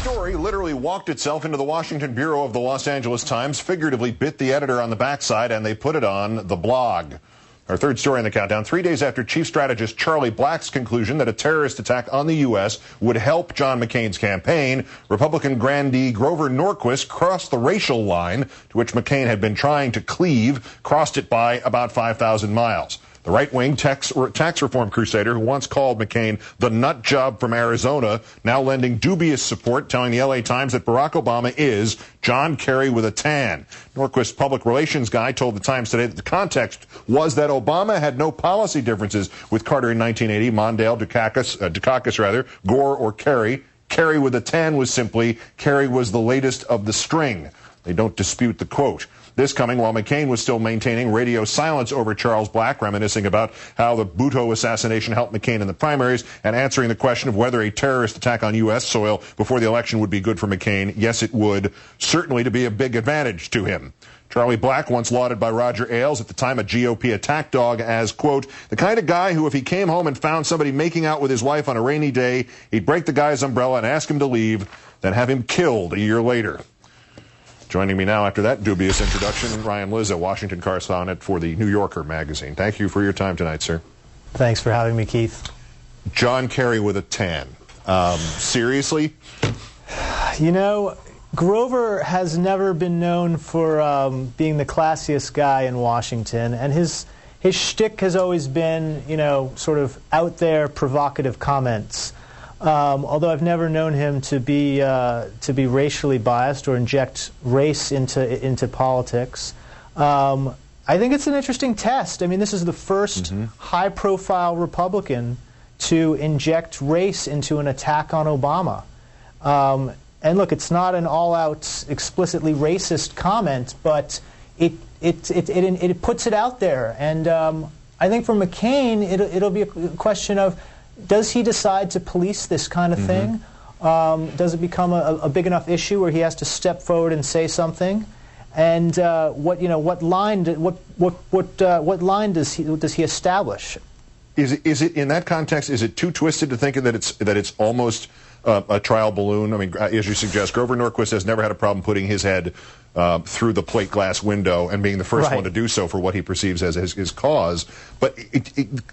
story literally walked itself into the Washington Bureau of the Los Angeles Times, figuratively bit the editor on the backside, and they put it on the blog. Our third story in the countdown, 3 days after Chief Strategist Charlie Black's conclusion that a terrorist attack on the U.S. would help John McCain's campaign, Republican grandee Grover Norquist crossed the racial line to which McCain had been trying to cleave, crossed it by about 5,000 miles. The right-wing tax reform crusader who once called McCain the nut job from Arizona, now lending dubious support, telling the L.A. Times that Barack Obama is John Kerry with a tan. Norquist's public relations guy told the Times today that the context was that Obama had no policy differences with Carter in 1980, Mondale, Dukakis, Gore, or Kerry. Kerry with a tan was simply Kerry was the latest of the string. They don't dispute the quote. This coming while McCain was still maintaining radio silence over Charles Black, reminiscing about how the Bhutto assassination helped McCain in the primaries, and answering the question of whether a terrorist attack on U.S. soil before the election would be good for McCain. Yes, it would, certainly to be a big advantage to him. Charlie Black, once lauded by Roger Ailes, at the time a GOP attack dog, as, quote, the kind of guy who if he came home and found somebody making out with his wife on a rainy day, he'd break the guy's umbrella and ask him to leave, then have him killed a year later. Joining me now after that dubious introduction, Ryan Lizzo, Washington correspondent for the New Yorker magazine. Thank you for your time tonight, sir. Thanks for having me, Keith. John Kerry with a tan. Seriously? You know, Grover has never been known for being the classiest guy in Washington, and his shtick has always been, you know, sort of out there, provocative comments. Although I've never known him to be racially biased or inject race into politics. I think it's an interesting test. I mean, this is the first high-profile Republican to inject race into an attack on Obama. And look, it's not an all-out, explicitly racist comment, but it puts it out there. And I think for McCain, it'll be a question of, does he decide to police this kind of thing? Does it become a big enough issue where he has to step forward and say something? And what line does he establish? Is it in that context? Is it too twisted to think that it's almost a trial balloon? I mean, as you suggest, Grover Norquist has never had a problem putting his head through the plate glass window and being the first one to do so for what he perceives as his cause. But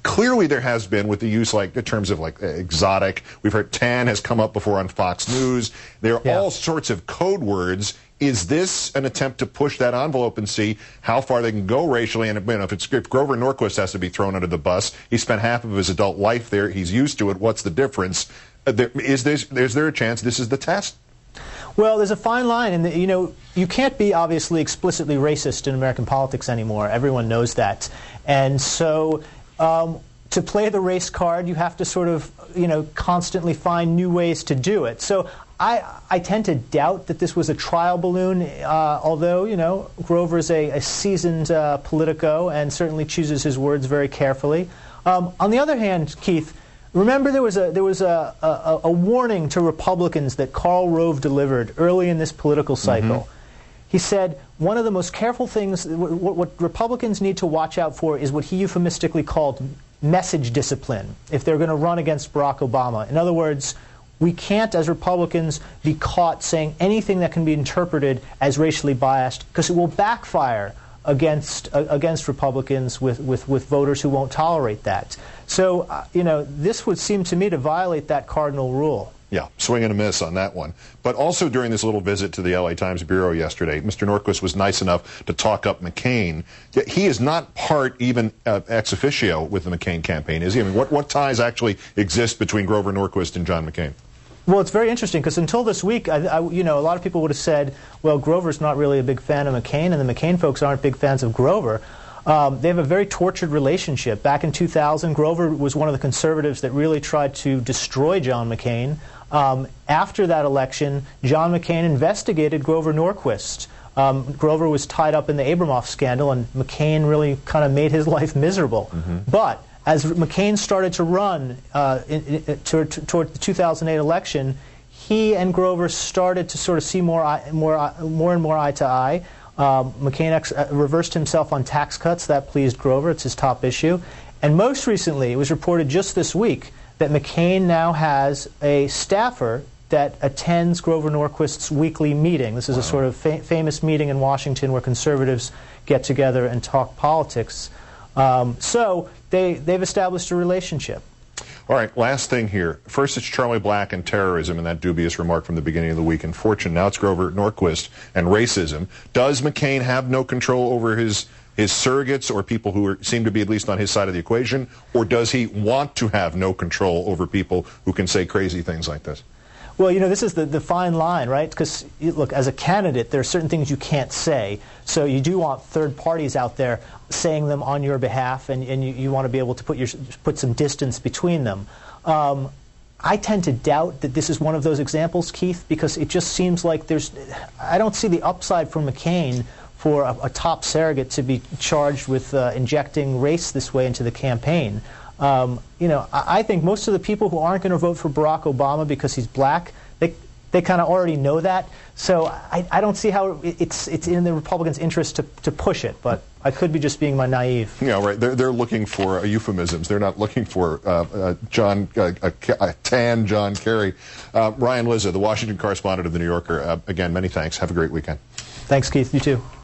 clearly there has been, with the use in terms of exotic, we've heard tan has come up before on Fox News. There are all sorts of code words. Is this an attempt to push that envelope and see how far they can go racially? And if Grover Norquist has to be thrown under the bus, he spent half of his adult life there. He's used to it. What's the difference? Is there a chance this is the test? Well, there's a fine line, and you can't be obviously explicitly racist in American politics anymore. Everyone knows that, and so to play the race card, you have to sort of constantly find new ways to do it. So I tend to doubt that this was a trial balloon, although Grover is a seasoned politico and certainly chooses his words very carefully. On the other hand, Keith, remember there was a warning to Republicans that Karl Rove delivered early in this political cycle. He said one of the most careful things, what Republicans need to watch out for is what he euphemistically called message discipline if they're going to run against Barack Obama. In other words, we can't, as Republicans, be caught saying anything that can be interpreted as racially biased, because it will backfire against Republicans with voters who won't tolerate that. So, this would seem to me to violate that cardinal rule. Yeah, swing and a miss on that one. But also during this little visit to the L.A. Times Bureau yesterday, Mr. Norquist was nice enough to talk up McCain. Yet he is not part even ex officio with the McCain campaign, is he? I mean, what ties actually exist between Grover Norquist and John McCain? Well, it's very interesting, because until this week, a lot of people would have said, well, Grover's not really a big fan of McCain, and the McCain folks aren't big fans of Grover. They have a very tortured relationship. Back in 2000, Grover was one of the conservatives that really tried to destroy John McCain. After that election, John McCain investigated Grover Norquist. Grover was tied up in the Abramoff scandal, and McCain really kind of made his life miserable. But as McCain started to run toward the 2008 election, he and Grover started to sort of see more and more eye to eye. McCain reversed himself on tax cuts. That pleased Grover. It's his top issue. And most recently, it was reported just this week that McCain now has a staffer that attends Grover Norquist's weekly meeting. This is a sort of famous meeting in Washington where conservatives get together and talk politics. So they've established a relationship. All right, last thing here. First it's Charlie Black and terrorism and that dubious remark from the beginning of the week in Fortune. Now it's Grover Norquist and racism. Does McCain have no control over his surrogates or people who seem to be at least on his side of the equation? Or does he want to have no control over people who can say crazy things like this? Well, you know, this is the fine line, right? Because, look, as a candidate, there are certain things you can't say. So you do want third parties out there saying them on your behalf, and you want to be able to put some distance between them. I tend to doubt that this is one of those examples, Keith, because it just seems like I don't see the upside for McCain for a top surrogate to be charged with injecting race this way into the campaign. You know, I think most of the people who aren't going to vote for Barack Obama because he's black, they kind of already know that. So I don't see how it's in the Republicans' interest to push it. But I could be just being my naive. Yeah, right. They're looking for euphemisms. They're not looking for tan John Kerry. Ryan Lizza, the Washington correspondent of The New Yorker. Again, many thanks. Have a great weekend. Thanks, Keith. You too.